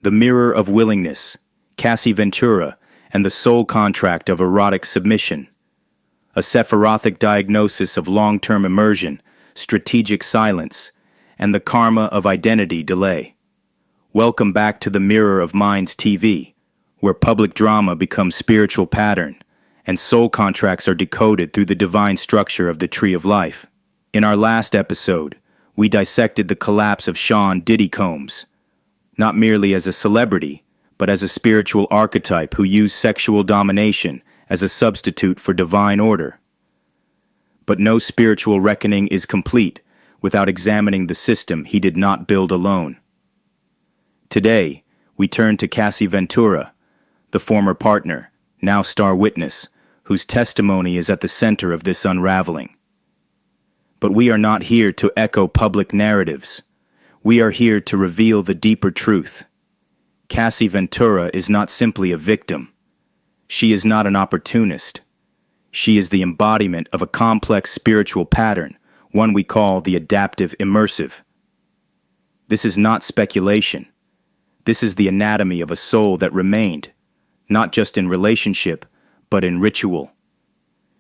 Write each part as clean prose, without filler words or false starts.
The Mirror of Willingness, Cassie Ventura, and the Soul Contract of Erotic Submission. A sephirothic diagnosis of long-term immersion, strategic silence, and the karma of identity delay. Welcome back to the Mirror of Minds TV, where public drama becomes spiritual pattern, and soul contracts are decoded through the divine structure of the Tree of Life. In our last episode, we dissected the collapse of Sean Diddy Combs, not merely as a celebrity, but as a spiritual archetype who used sexual domination as a substitute for divine order. But no spiritual reckoning is complete without examining the system he did not build alone. Today, we turn to Cassie Ventura, the former partner, now star witness, whose testimony is at the center of this unraveling. But we are not here to echo public narratives. We are here to reveal the deeper truth. Cassie Ventura is not simply a victim. She is not an opportunist. She is the embodiment of a complex spiritual pattern, one we call the adaptive immersive. This is not speculation. This is the anatomy of a soul that remained, not just in relationship, but in ritual.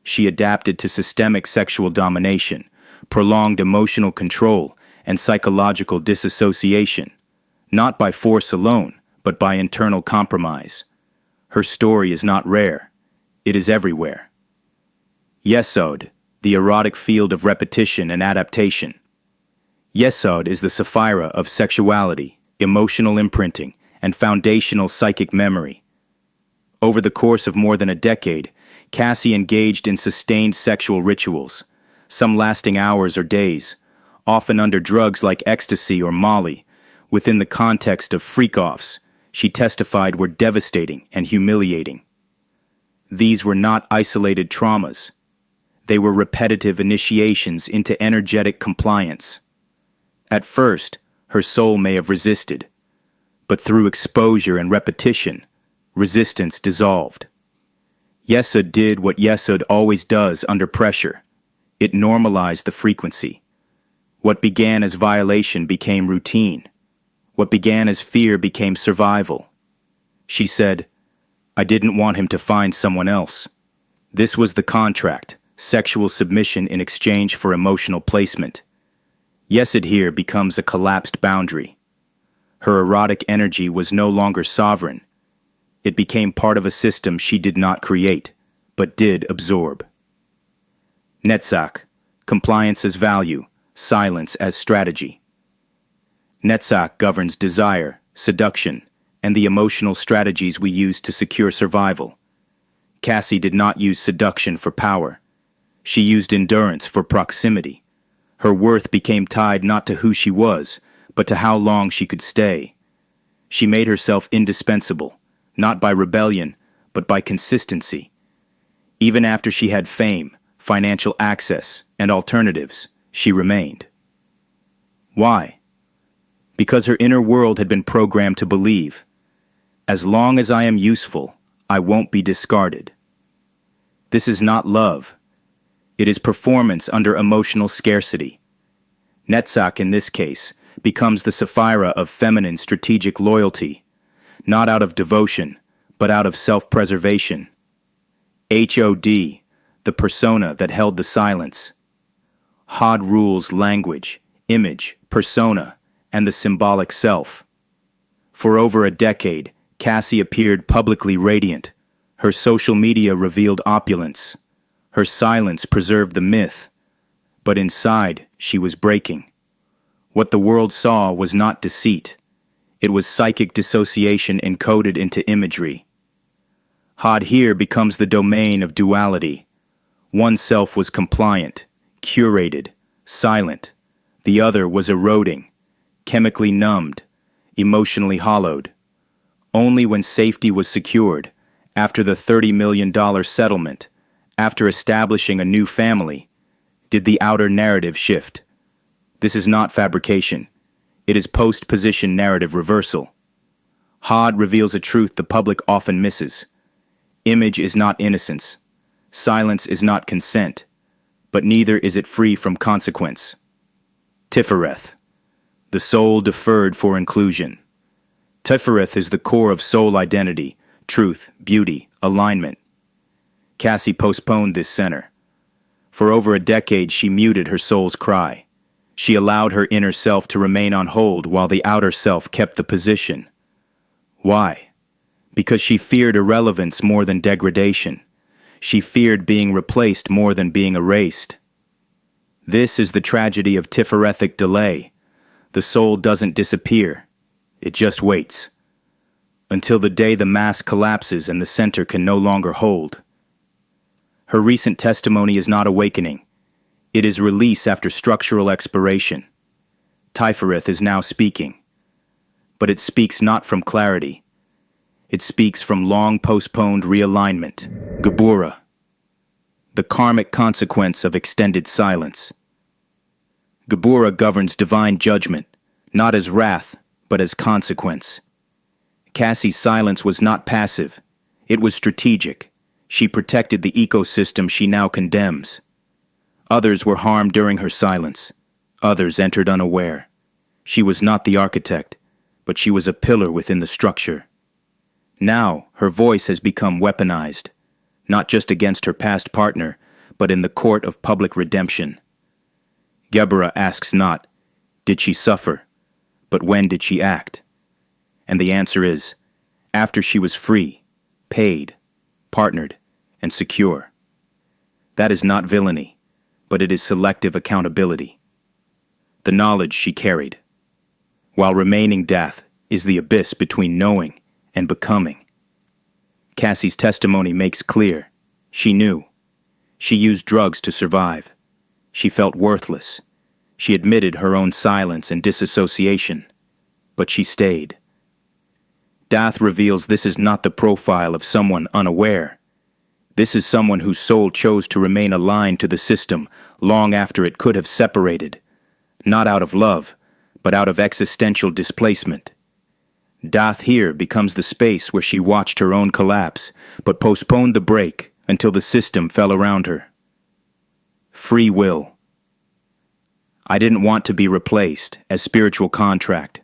She adapted to systemic sexual domination, prolonged emotional control, and psychological disassociation, not by force alone, but by internal compromise. Her story is not rare. It is everywhere. Yesod, the erotic field of repetition and adaptation. Yesod is the sapphira of sexuality, emotional imprinting, and foundational psychic memory. Over the course of more than a decade, Cassie engaged in sustained sexual rituals, some lasting hours or days, often under drugs like ecstasy or Molly, within the context of freak-offs she testified were devastating and humiliating. These were not isolated traumas. They were repetitive initiations into energetic compliance. At first, her soul may have resisted, but through exposure and repetition, resistance dissolved. Yesod did what Yesod always does under pressure. It normalized the frequency. What began as violation became routine. What began as fear became survival. She said, "I didn't want him to find someone else." This was the contract, sexual submission in exchange for emotional placement. Yesod here becomes a collapsed boundary. Her erotic energy was no longer sovereign. It became part of a system she did not create, but did absorb. Netzach, compliance as value, silence as strategy. Netzach governs desire, seduction, and the emotional strategies we use to secure survival. Cassie did not use seduction for power. She used endurance for proximity. Her worth became tied not to who she was, but to how long she could stay. She made herself indispensable, not by rebellion, but by consistency. Even after she had fame, financial access, and alternatives, she remained. Why? Because her inner world had been programmed to believe, as long as I am useful, I won't be discarded. This is not love. It is performance under emotional scarcity. Netzach, in this case, becomes the sapphira of feminine strategic loyalty, not out of devotion, but out of self-preservation. HOD, the persona that held the silence. Hod rules language, image, persona, and the symbolic self. For over a decade, Cassie appeared publicly radiant. Her social media revealed opulence. Her silence preserved the myth. But inside, she was breaking. What the world saw was not deceit. It was psychic dissociation encoded into imagery. Hod here becomes the domain of duality. One self was compliant, curated, silent. The other was eroding, chemically numbed, emotionally hollowed. Only when safety was secured, after the $30 million settlement, after establishing a new family, did the outer narrative shift. This is not fabrication. It is post-position narrative reversal. Hod reveals a truth the public often misses. Image is not innocence. Silence is not consent. But neither is it free from consequence. Tifereth, the soul deferred for inclusion. Tifereth is the core of soul identity, truth, beauty, alignment. Cassie postponed this center. For over a decade, she muted her soul's cry. She allowed her inner self to remain on hold while the outer self kept the position. Why? Because she feared irrelevance more than degradation. She feared being replaced more than being erased. This is the tragedy of Tiferethic delay. The soul doesn't disappear. It just waits. Until the day the mask collapses and the center can no longer hold. Her recent testimony is not awakening. It is release after structural expiration. Tifereth is now speaking. But it speaks not from clarity. It speaks from long-postponed realignment. Gebura. The karmic consequence of extended silence. Gebura governs divine judgment, not as wrath, but as consequence. Cassie's silence was not passive. It was strategic. She protected the ecosystem she now condemns. Others were harmed during her silence. Others entered unaware. She was not the architect, but she was a pillar within the structure. Now, her voice has become weaponized, not just against her past partner, but in the court of public redemption. Gebura asks not, did she suffer, but when did she act? And the answer is, after she was free, paid, partnered, and secure. That is not villainy, but it is selective accountability. The knowledge she carried, while remaining death, is the abyss between knowing and becoming. Cassie's testimony makes clear. She knew. She used drugs to survive. She felt worthless. She admitted her own silence and disassociation. But she stayed. Death reveals this is not the profile of someone unaware. This is someone whose soul chose to remain aligned to the system long after it could have separated, not out of love, but out of existential displacement. Death here becomes the space where she watched her own collapse, but postponed the break until the system fell around her. Free will. I didn't want to be replaced as spiritual contract.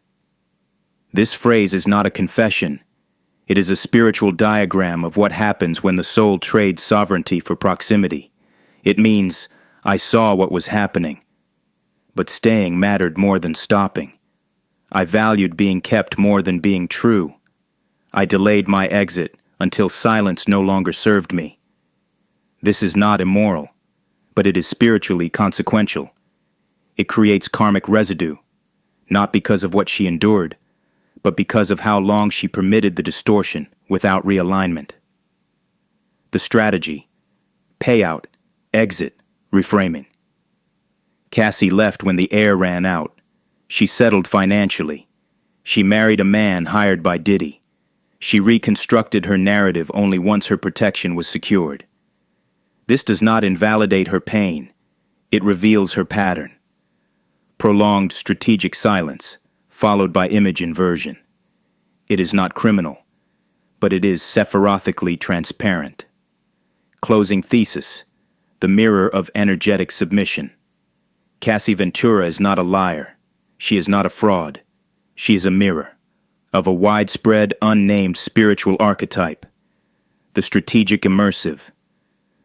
This phrase is not a confession. It is a spiritual diagram of what happens when the soul trades sovereignty for proximity. It means, I saw what was happening. But staying mattered more than stopping. I valued being kept more than being true. I delayed my exit until silence no longer served me. This is not immoral, but it is spiritually consequential. It creates karmic residue, not because of what she endured, but because of how long she permitted the distortion without realignment. The strategy: payout, exit, reframing. Cassie left when the air ran out. She settled financially. She married a man hired by Diddy. She reconstructed her narrative only once her protection was secured. This does not invalidate her pain. It reveals her pattern. Prolonged strategic silence, followed by image inversion. It is not criminal, but it is sephirothically transparent. Closing thesis: the mirror of energetic submission. Cassie Ventura is not a liar. She is not a fraud. She is a mirror of a widespread, unnamed spiritual archetype. The strategic immersive.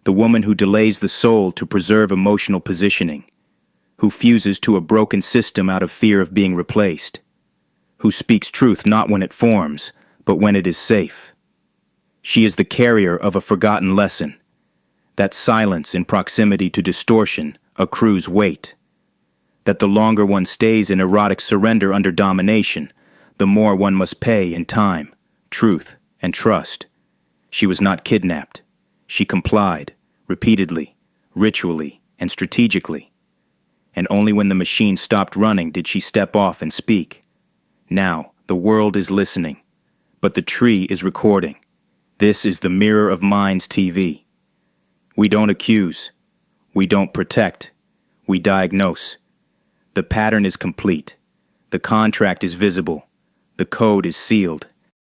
The woman who delays the soul to preserve emotional positioning. Who fuses to a broken system out of fear of being replaced. Who speaks truth not when it forms, but when it is safe. She is the carrier of a forgotten lesson. That silence in proximity to distortion accrues weight. That the longer one stays in erotic surrender under domination, the more one must pay in time, truth, and trust. She was not kidnapped. She complied, repeatedly, ritually, and strategically. And only when the machine stopped running did she step off and speak. Now, the world is listening, but the tree is recording. This is the Mirror of Minds TV. We don't accuse. We don't protect. We diagnose. The pattern is complete. The contract is visible. The code is sealed.